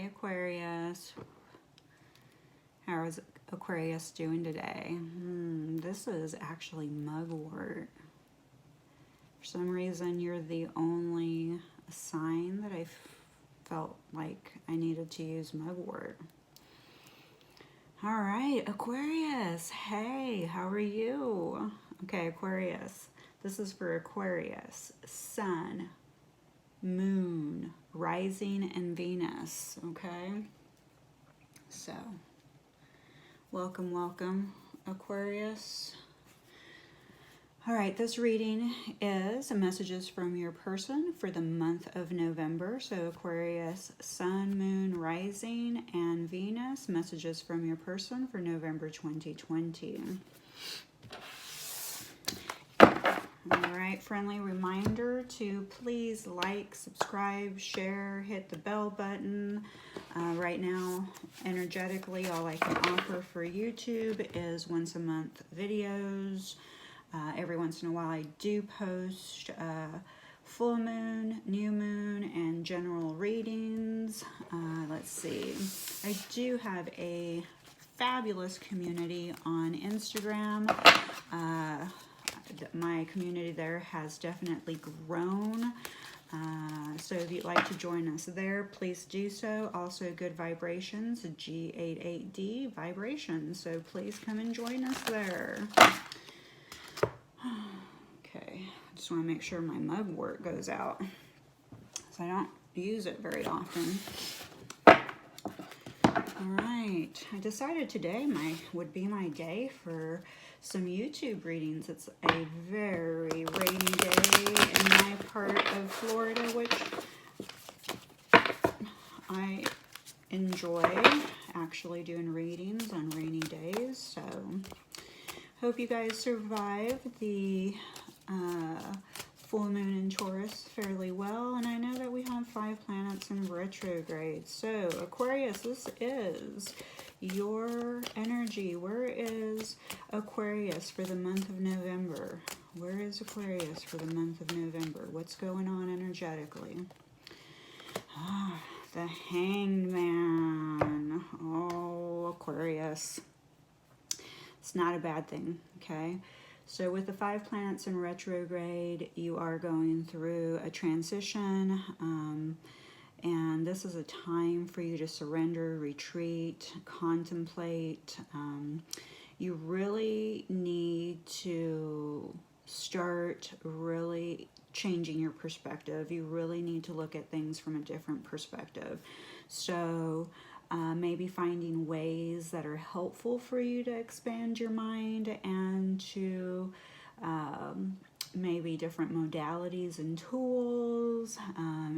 Aquarius. How is Aquarius doing today? This is actually mugwort. For some reason, you're the only sign that I felt like I needed to use mugwort. All right, Aquarius. Hey, how are you? Okay, Aquarius. This is for Aquarius. Sun, Moon, Rising, and Venus. Okay? So, welcome, Aquarius. All right, this reading is messages from your person for the month of November. So Aquarius, Sun, Moon, Rising, and Venus. Messages from your person for November 2020. All right, friendly reminder to please like, subscribe, share, hit the bell button. Right now, energetically, all I can offer for YouTube is once a month videos. Every once in a while I do post full moon, new moon, and general readings. Let's see. I do have a fabulous community on Instagram. My community there has definitely grown. So if you'd like to join us there, please do so. Also, Good Vibrations, G88D Vibrations. So please come and join us there. Okay, I just want to make sure my mugwort goes out, so I don't use it very often. All right, I decided today would be my day for some YouTube readings. It's a very rainy day in my part of Florida, which I enjoy actually doing readings on rainy days. So hope you guys survive the full moon in Taurus fairly well. And I know that we have 5 planets in retrograde. So Aquarius, this is your energy. Where is Aquarius for the month of November? Where is Aquarius for the month of November? What's going on energetically? The Hanged Man. Oh, Aquarius. It's not a bad thing, okay? So with the 5 planets in retrograde, you are going through a transition, and this is a time for you to surrender, retreat, contemplate. You really need to start really changing your perspective. You really need to look at things from a different perspective. So maybe finding ways that are helpful for you to expand your mind and to maybe different modalities and tools.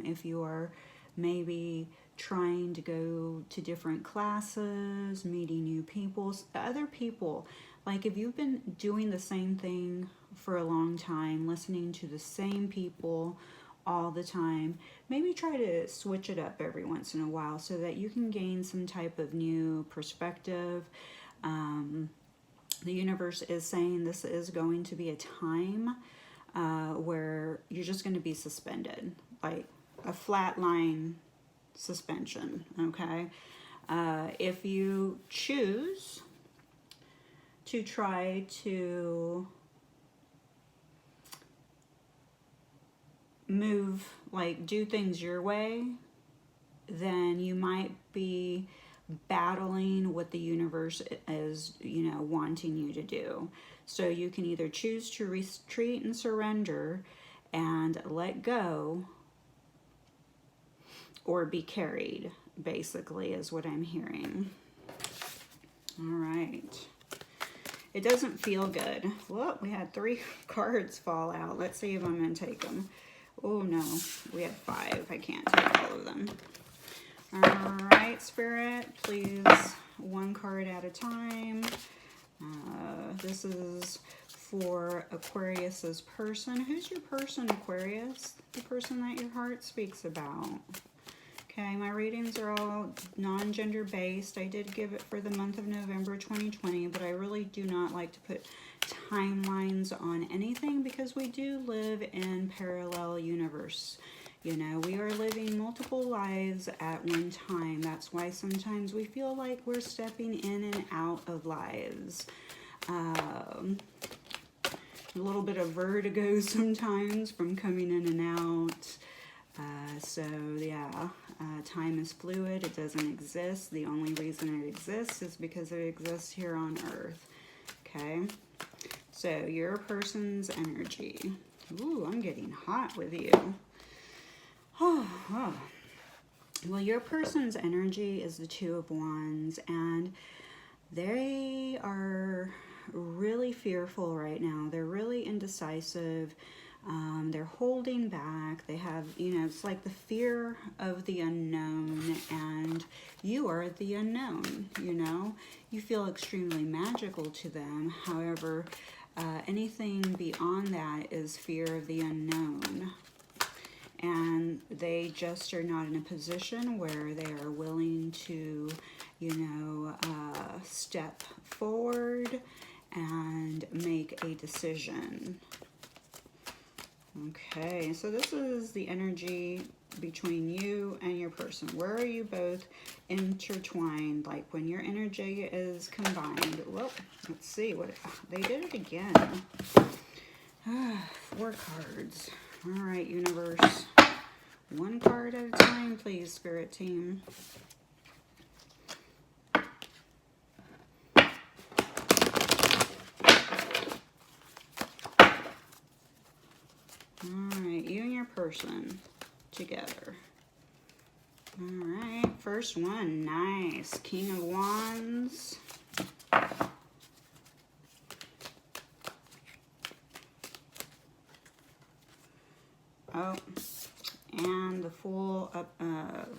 If you are maybe trying to go to different classes, meeting new people, other people. Like if you've been doing the same thing for a long time, listening to the same people all the time, maybe try to switch it up every once in a while so that you can gain some type of new perspective. The universe is saying this is going to be a time where you're just going to be suspended, like a flat line suspension, okay? If you choose to try to move, like do things your way, then you might be battling what the universe is, wanting you to do. So you can either choose to retreat and surrender and let go, or be carried, basically, is what I'm hearing. All right. It doesn't feel good. Well, we had 3 cards fall out. Let's see if I'm going to take them. Oh, no. We have 5. I can't take all of them. All right, Spirit, please, 1 card at a time. This is for Aquarius's person. Who's your person, Aquarius? The person that your heart speaks about. Okay, my readings are all non-gender based. I did give it for the month of November 2020, but I really do not like to put timelines on anything because we do live in parallel universe. You know, we are living multiple lives at one time. That's why sometimes we feel like we're stepping in and out of lives. A little bit of vertigo sometimes from coming in and out. So yeah, time is fluid. It doesn't exist. The only reason it exists is because it exists here on Earth. Okay, so your person's energy. Ooh, I'm getting hot with you. Oh. Well, your person's energy is the Two of Wands, and they are really fearful right now. They're really indecisive. They're holding back. They have, you know, it's like the fear of the unknown, and you are the unknown, you know. You feel extremely magical to them. However, anything beyond that is fear of the unknown. And they just are not in a position where they are willing to, you know, step forward and make a decision. Okay, so this is the energy between you and your person. Where are you both intertwined? Like when your energy is combined. Well, let's see what they did it again. 4 cards. All right, universe. 1 card at a time, please, spirit team. All right, you and your person together. All right, first one, nice. King of Wands. Oh, and the Fool up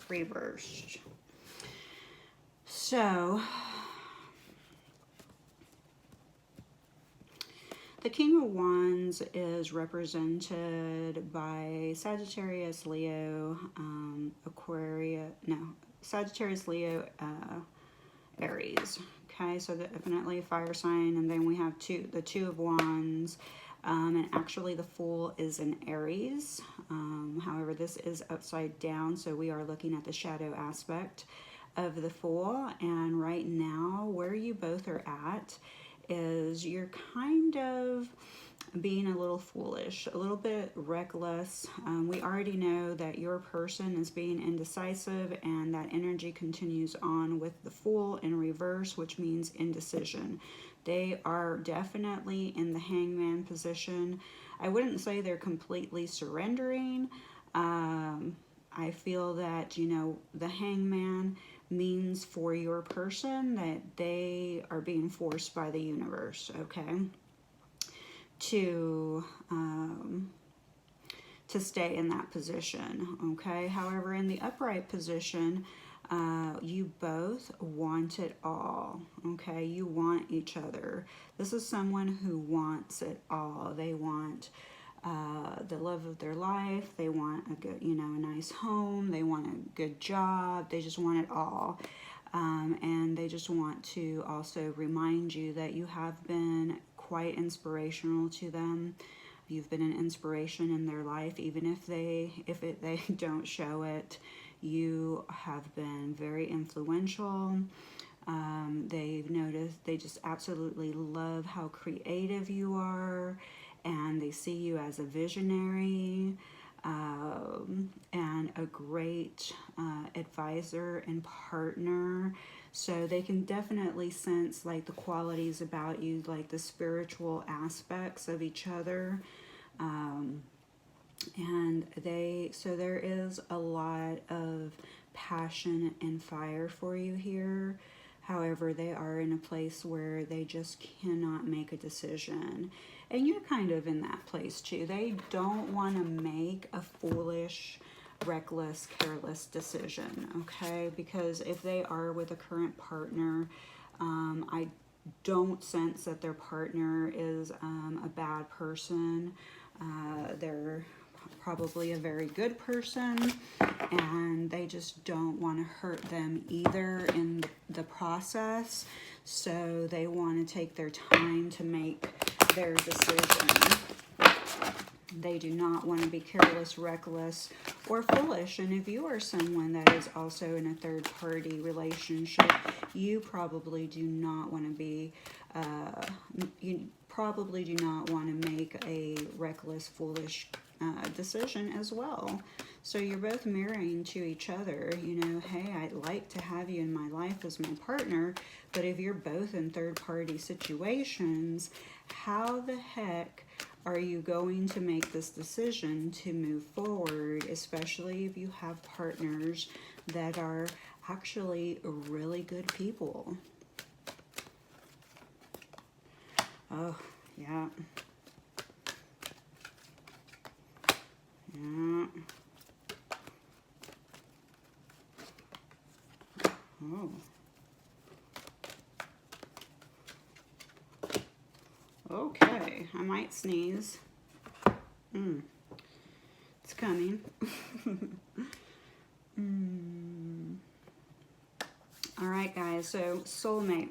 reversed. So the King of Wands is represented by Sagittarius, Leo, Aquarius, no, Sagittarius, Leo, Aries. Okay, so definitely fire sign, and then we have the Two of Wands. And actually the Fool is an Aries. However, this is upside down, so we are looking at the shadow aspect of the Fool. And right now, where you both are at is you're kind of being a little foolish, a little bit reckless. We already know that your person is being indecisive, and that energy continues on with the Fool in reverse, which means indecision. They are definitely in the Hangman position. I wouldn't say they're completely surrendering. I feel that, you know, the Hangman means for your person that they are being forced by the universe, okay, to stay in that position, okay? However, in the upright position, you both want it all, okay? You want each other. This is someone who wants it all. They want the love of their life. They want a good, you know, a nice home. They want a good job. They just want it all. And they just want to also remind you that you have been quite inspirational to them. You've been an inspiration in their life, even if they don't show it. You have been very influential. They've noticed, they just absolutely love how creative you are, and they see you as a visionary and a great advisor and partner. So they can definitely sense like the qualities about you, like the spiritual aspects of each other. And so there is a lot of passion and fire for you here. However, they are in a place where they just cannot make a decision. And you're kind of in that place too. They don't want to make a foolish, reckless, careless decision, okay? Because if they are with a current partner, I don't sense that their partner is a bad person. They're probably a very good person, and they just don't want to hurt them either in the process. So they want to take their time to make their decision. They do not want to be careless, reckless, or foolish. And if you are someone that is also in a third-party relationship, you probably do not want to be, you probably do not want to make a reckless, foolish decision as well. So you're both mirroring to each other, you know, hey, I'd like to have you in my life as my partner, but if you're both in third-party situations, how the heck are you going to make this decision to move forward, especially if you have partners that are actually really good people? Oh, yeah. Yeah. Oh. Okay, I might sneeze. It's coming. All right, guys, so soulmate.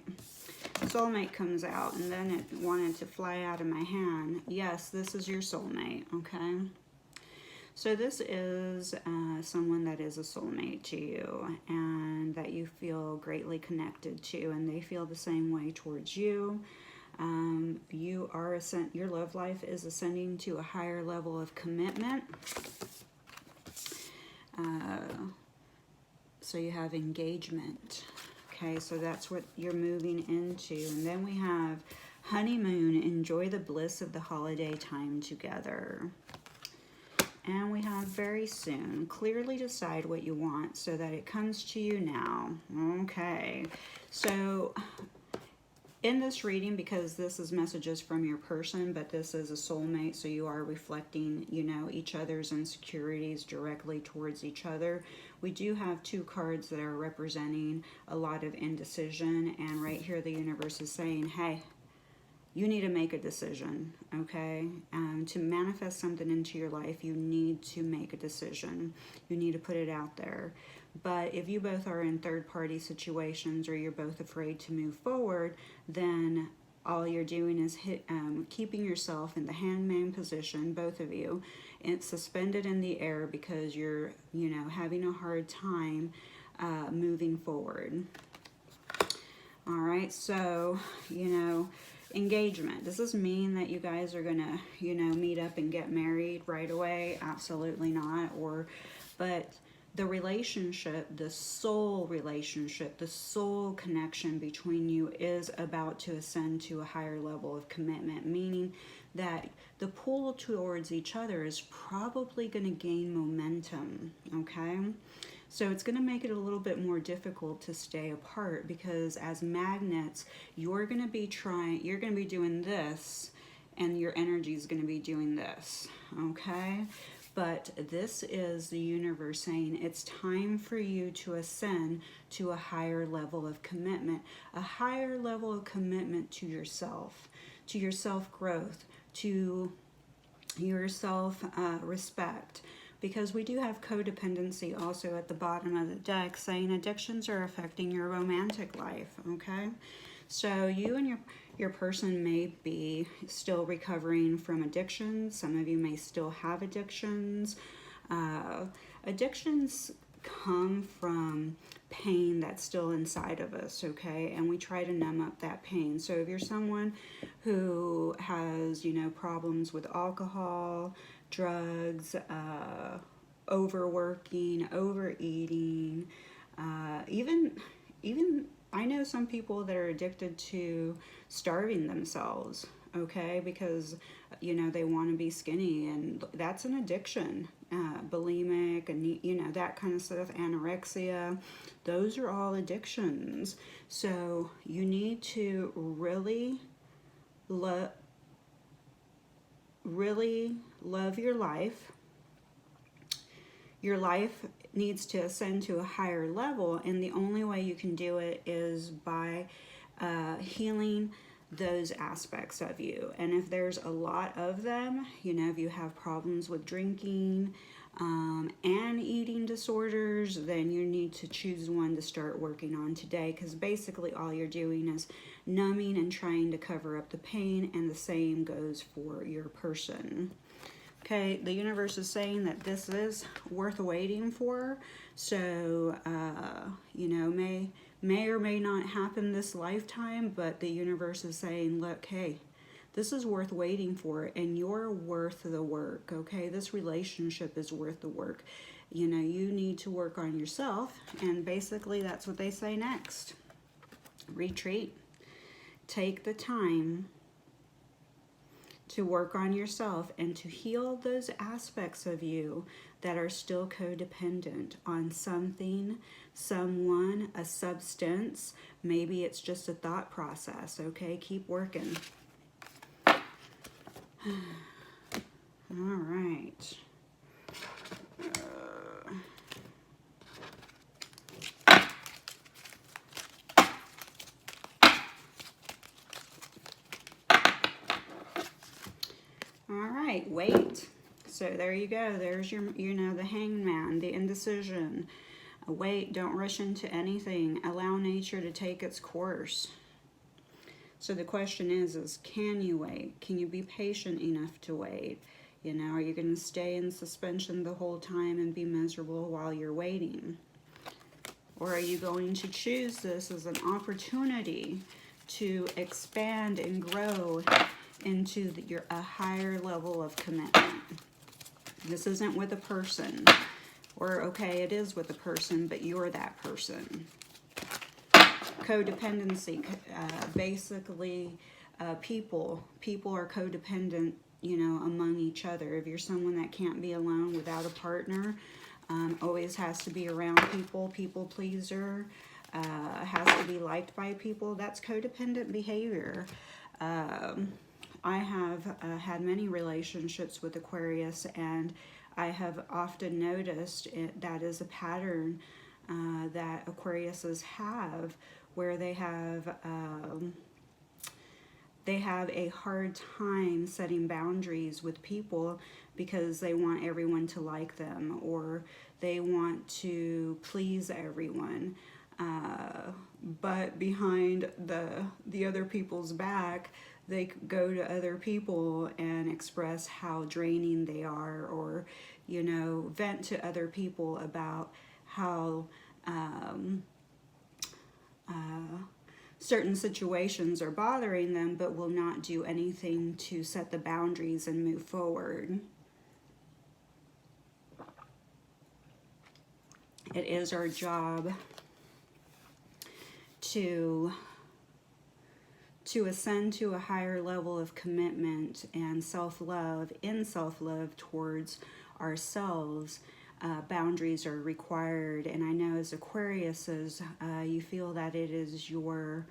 Soulmate comes out, and then it wanted to fly out of my hand. Yes, this is your soulmate, okay? So this is someone that is a soulmate to you and that you feel greatly connected to, and they feel the same way towards you. You are your love life is ascending to a higher level of commitment. So you have engagement. Okay, so that's what you're moving into. And then we have honeymoon. Enjoy the bliss of the holiday time together. And we have very soon. Clearly decide what you want so that it comes to you now. Okay, so in this reading, because this is messages from your person, but this is a soulmate, so you are reflecting, you know, each other's insecurities directly towards each other. We do have two cards that are representing a lot of indecision, and right here the universe is saying, hey, you need to make a decision, okay? To manifest something into your life, you need to make a decision. You need to put it out there. But if you both are in third-party situations or you're both afraid to move forward, then all you're doing is keeping yourself in the hangman position, both of you. It's suspended in the air because you're, you know, having a hard time moving forward. All right, so, you know, engagement. Does this mean that you guys are gonna, you know, meet up and get married right away? Absolutely not. But the relationship, the soul relationship, the soul connection between you is about to ascend to a higher level of commitment, meaning that the pull towards each other is probably going to gain momentum, okay? So it's going to make it a little bit more difficult to stay apart, because as magnets, you're going to be doing this, and your energy is going to be doing this, okay? But this is the universe saying it's time for you to ascend to a higher level of commitment, a higher level of commitment to yourself growth, to your self-respect. Because we do have codependency also at the bottom of the deck saying addictions are affecting your romantic life, okay? So you and your person may be still recovering from addictions. Some of you may still have addictions. Addictions come from pain that's still inside of us, okay? And we try to numb up that pain. So if you're someone who has, you know, problems with alcohol, drugs, overworking, overeating, even I know some people that are addicted to starving themselves, okay, because, you know, they want to be skinny, and that's an addiction. Bulimic, and, you know, that kind of stuff, anorexia, those are all addictions. So you need to really love your life. Your life needs to ascend to a higher level, and the only way you can do it is by healing those aspects of you. And if there's a lot of them, you know, if you have problems with drinking and eating disorders, then you need to choose one to start working on today, because basically all you're doing is numbing and trying to cover up the pain, and the same goes for your person. Okay, the universe is saying that this is worth waiting for. So, you know, may or may not happen this lifetime, but the universe is saying, look, hey, this is worth waiting for, and you're worth the work, okay? This relationship is worth the work. You know, you need to work on yourself, and basically that's what they say next. Retreat. Take the time to work on yourself and to heal those aspects of you that are still codependent on something, someone, a substance. Maybe it's just a thought process, okay? Keep working. All right. All right, wait. So there you go. There's your, you know, the hangman, the indecision. Wait, don't rush into anything. Allow nature to take its course. So the question is can you wait? Can you be patient enough to wait? You know, are you going to stay in suspension the whole time and be miserable while you're waiting? Or are you going to choose this as an opportunity to expand and grow into a higher level of commitment? This isn't with a person. Or, okay, it is with a person, but you're that person. Codependency, basically, people are codependent, you know, among each other. If you're someone that can't be alone without a partner, always has to be around people, people pleaser, has to be liked by people, that's codependent behavior. I have had many relationships with Aquarius, and I have often noticed that is a pattern that Aquariuses have, where they have a hard time setting boundaries with people because they want everyone to like them, or they want to please everyone. But behind the other people's back, they go to other people and express how draining they are, or, you know, vent to other people about how certain situations are bothering them, but will not do anything to set the boundaries and move forward. It is our job to ascend to a higher level of commitment and self-love, in self-love towards ourselves. Boundaries are required, and I know as Aquariuses, you feel that it is your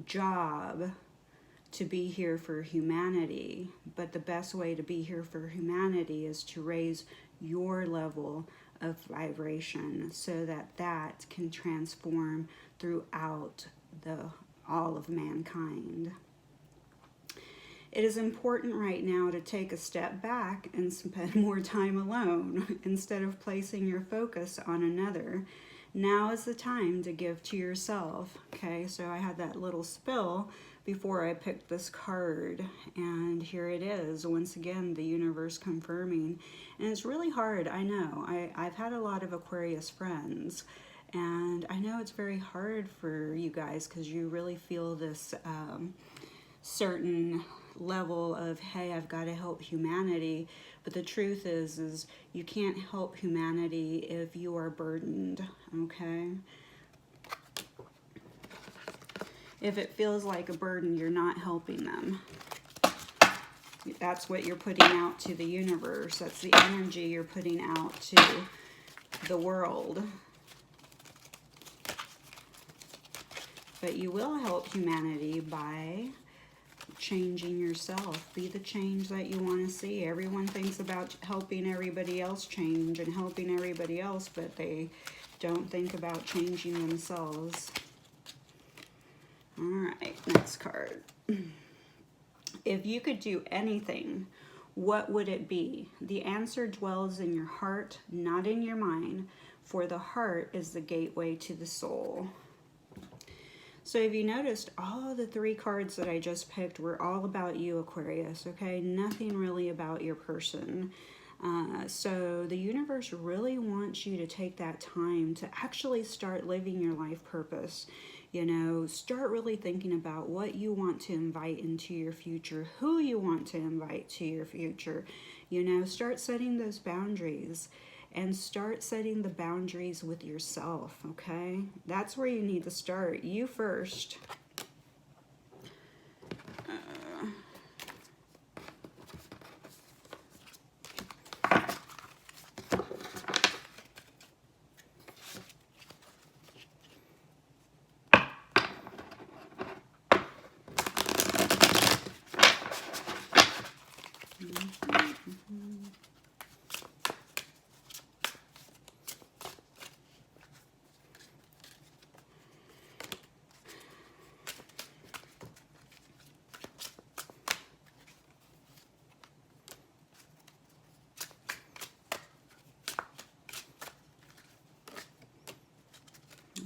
job to be here for humanity, but the best way to be here for humanity is to raise your level of vibration so that that can transform throughout all of mankind. It is important right now to take a step back and spend more time alone instead of placing your focus on another. Now is the time to give to yourself. Okay, so I had that little spill before I picked this card, and here it is. Once again, the universe confirming. And it's really hard, I know. I've had a lot of Aquarius friends, and I know it's very hard for you guys because you really feel this certain level of, hey, I've got to help humanity. But the truth is you can't help humanity if you are burdened, okay? If it feels like a burden, you're not helping them. That's what you're putting out to the universe. That's the energy you're putting out to the world. But you will help humanity by changing yourself. Be the change that you want to see. Everyone thinks about helping everybody else change and helping everybody else, but they don't think about changing themselves. All right, next card. If you could do anything, what would it be? The answer dwells in your heart, not in your mind, for the heart is the gateway to the soul. So if you noticed, all the 3 cards that I just picked were all about you, Aquarius, okay? Nothing really about your person. So the universe really wants you to take that time to actually start living your life purpose. You know, start really thinking about what you want to invite into your future, who you want to invite to your future. You know, start setting those boundaries and start setting the boundaries with yourself, okay? That's where you need to start. You first.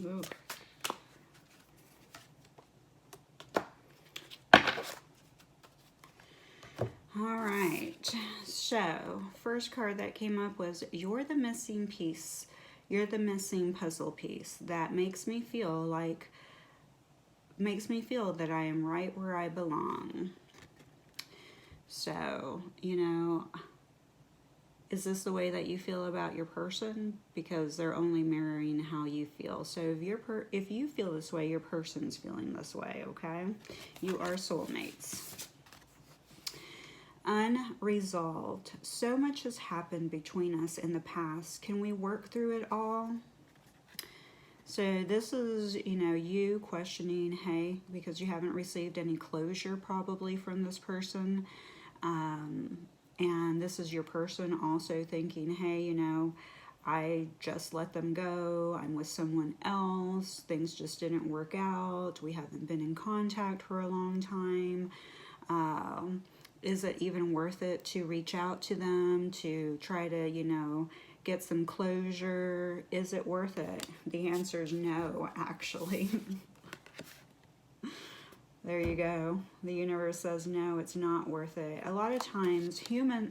Ooh. All right, so first card that came up was you're the missing piece. You're the missing puzzle piece that makes me feel that I am right where I belong. So, you know, is this the way that you feel about your person? Because they're only mirroring how you feel. So if you feel this way, your person's feeling this way, okay? You are soulmates. Unresolved. So much has happened between us in the past. Can we work through it all? So this is, you know, you questioning, hey, because you haven't received any closure probably from this person. And this is your person also thinking, hey, you know, I just let them go. I'm with someone else. Things just didn't work out. We haven't been in contact for a long time. Is it even worth it to reach out to them to try to, you know, get some closure? Is it worth it? The answer is no, actually. There you go. The universe says no, it's not worth it. A lot of times,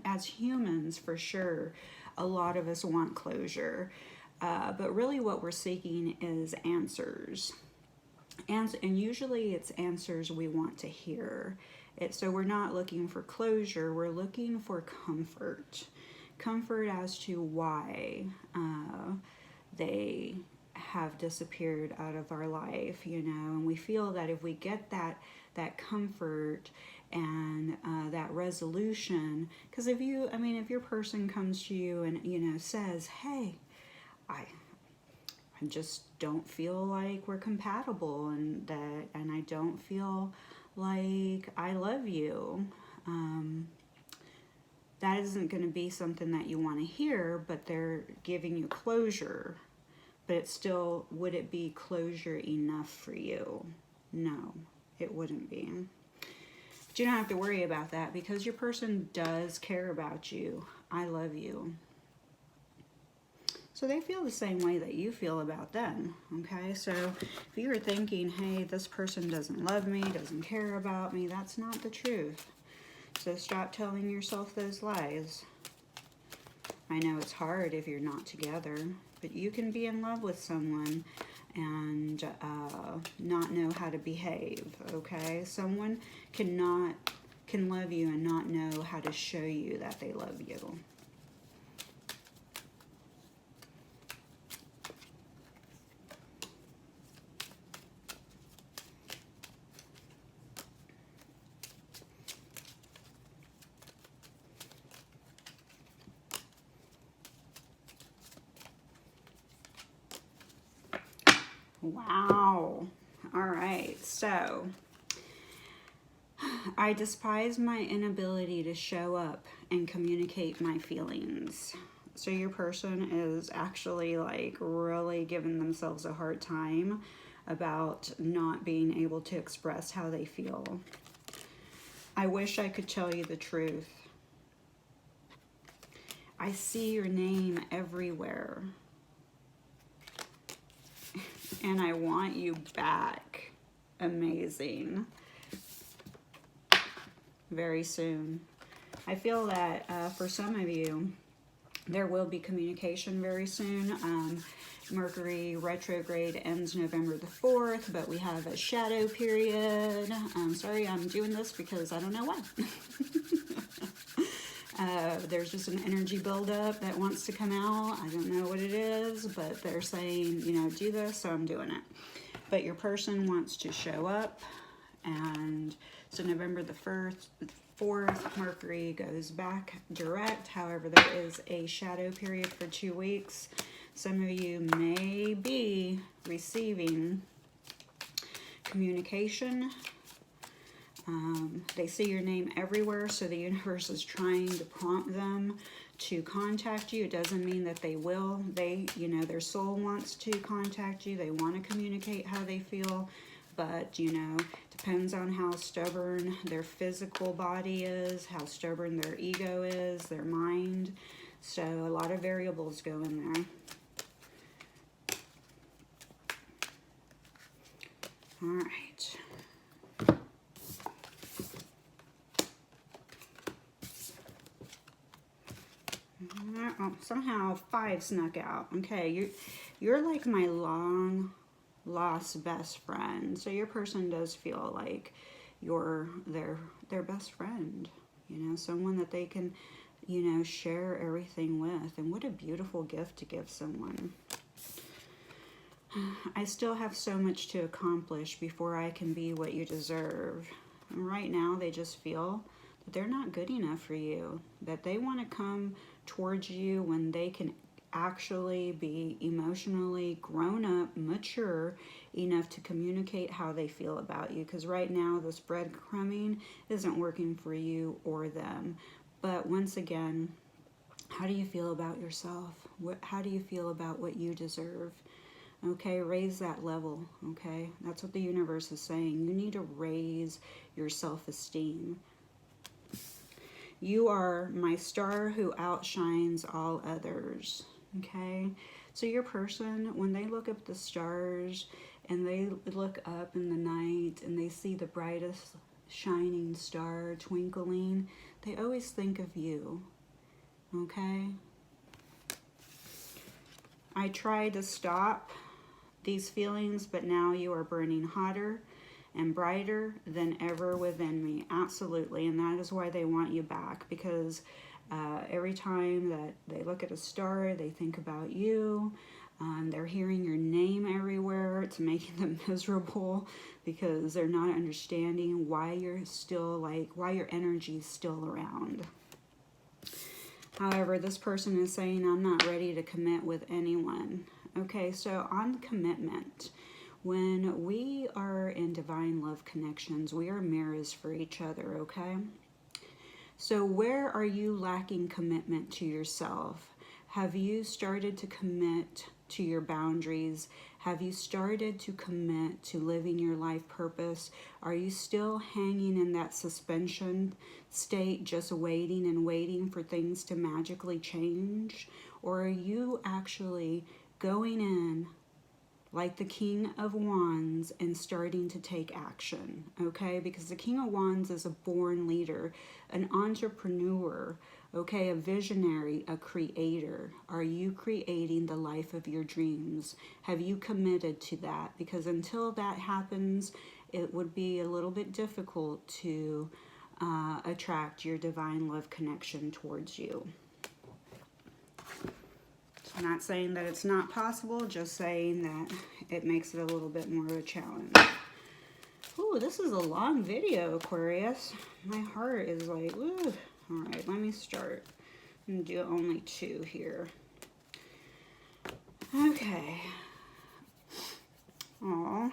as humans, for sure, a lot of us want closure. But really what we're seeking is answers. And usually it's answers we want to hear. So we're not looking for closure, we're looking for comfort. Comfort as to why they have disappeared out of our life, you know, and we feel that if we get that comfort and that resolution, because if your person comes to you and, you know, says, hey, I just don't feel like we're compatible, and I don't feel like I love you, that isn't going to be something that you want to hear, but they're giving you closure. But it's still, would it be closure enough for you? No, it wouldn't be. But you don't have to worry about that because your person does care about you. I love you. So they feel the same way that you feel about them, okay? So if you were thinking, hey, this person doesn't love me, doesn't care about me, that's not the truth. So stop telling yourself those lies. I know it's hard if you're not together, but you can be in love with someone and not know how to behave, okay? Someone can love you and not know how to show you that they love you. Wow. All right. So I despise my inability to show up and communicate my feelings. So your person is actually like really giving themselves a hard time about not being able to express how they feel. I wish I could tell you the truth. I see your name everywhere. And I want you back. amazing. Very soon. I feel that for some of you, there will be communication very soon. Mercury retrograde ends November the 4th, but we have a shadow period. Sorry, I'm doing this because I don't know why. There's just an energy buildup that wants to come out. I don't know what it is, but they're saying, you know, do this, so I'm doing it. But your person wants to show up, and so November the 4th, Mercury goes back direct. However, there is a shadow period for 2 weeks. Some of you may be receiving communication. They see your name everywhere, so the universe is trying to prompt them to contact you. It doesn't mean that they will. They, you know, their soul wants to contact you. They want to communicate how they feel, but, you know, depends on how stubborn their physical body is, how stubborn their ego is, their mind. So a lot of variables go in there. All right. Oh, somehow 5 snuck out. Okay, you're like my long lost best friend. So your person does feel like you're their best friend. You know, someone that they can, you know, share everything with. And what a beautiful gift to give someone. I still have so much to accomplish before I can be what you deserve. And right now they just feel that they're not good enough for you, that they want to come towards you when they can actually be emotionally grown up, mature enough to communicate how they feel about you. Because right now this breadcrumbing isn't working for you or them. But once again, how do you feel about yourself? How do you feel about what you deserve? Okay, raise that level, okay? That's what the universe is saying. You need to raise your self-esteem. You are my star who outshines all others, okay? So your person, when they look up the stars and they look up in the night and they see the brightest shining star twinkling, they always think of you, okay? I try to stop these feelings, but now you are burning hotter and brighter than ever within me. Absolutely. And that is why they want you back, because every time that they look at a star, they think about you. They're hearing your name everywhere. It's making them miserable because they're not understanding why you're still why your energy is still around. However, this person is saying, I'm not ready to commit with anyone. Okay, so on commitment, when we are in divine love connections, we are mirrors for each other, okay? So where are you lacking commitment to yourself? Have you started to commit to your boundaries? Have you started to commit to living your life purpose? Are you still hanging in that suspension state, just waiting and waiting for things to magically change? Or are you actually going in like the King of Wands and starting to take action, okay? Because the King of Wands is a born leader, an entrepreneur, okay? A visionary, a creator. Are you creating the life of your dreams? Have you committed to that? Because until that happens, it would be a little bit difficult to attract your divine love connection towards you. I'm not saying that it's not possible, just saying that it makes it a little bit more of a challenge. Ooh, this is a long video, Aquarius. My heart is like, ooh. All right, let me start and do only 2 here. Okay. Aw.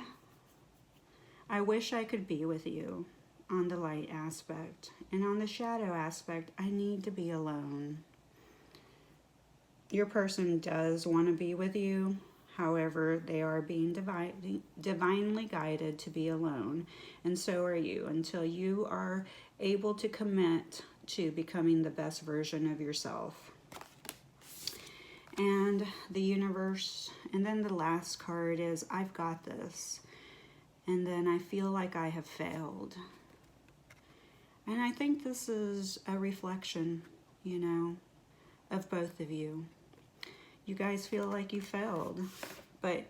I wish I could be with you on the light aspect. And on the shadow aspect, I need to be alone. Your person does want to be with you. However, they are being divinely guided to be alone. And so are you, until you are able to commit to becoming the best version of yourself. And the universe, and then the last card is, I've got this. and then I feel like I have failed. And I think this is a reflection, you know, of both of you. You guys feel like you failed, but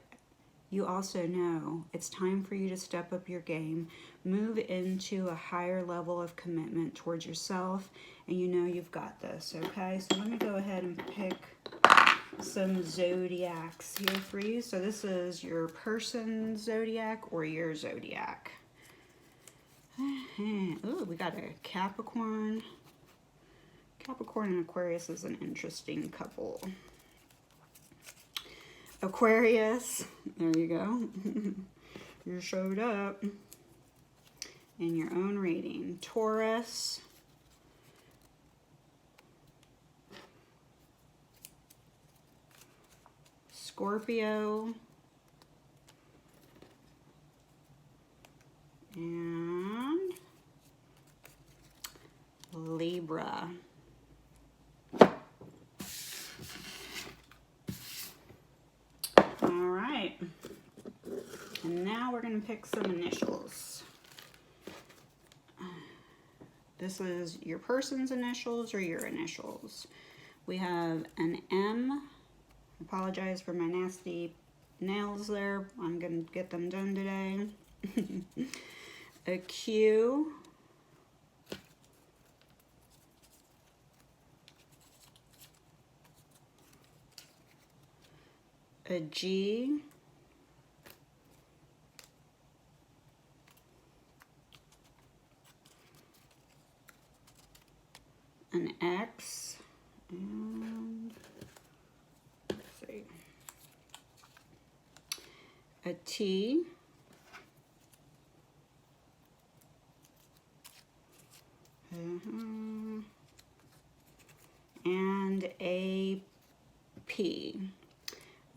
you also know it's time for you to step up your game, move into a higher level of commitment towards yourself, and you know you've got this, okay? So let me go ahead and pick some zodiacs here for you. So this is your person's zodiac or your zodiac. Ooh, we got a Capricorn. Capricorn and Aquarius is an interesting couple. Aquarius, there you go. You showed up in your own reading. Taurus. Scorpio. And Libra. All right. And now we're going to pick some initials. This is your person's initials or your initials. We have an M. Apologize for my nasty nails there. I'm going to get them done today. A Q. A G. An X. And let's see. A T. And a P.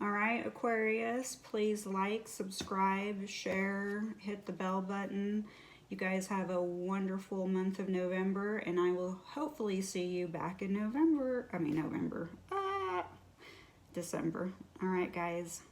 All right, Aquarius, please like, subscribe, share, hit the bell button. You guys have a wonderful month of November, and I will hopefully see you back in December. All right, guys.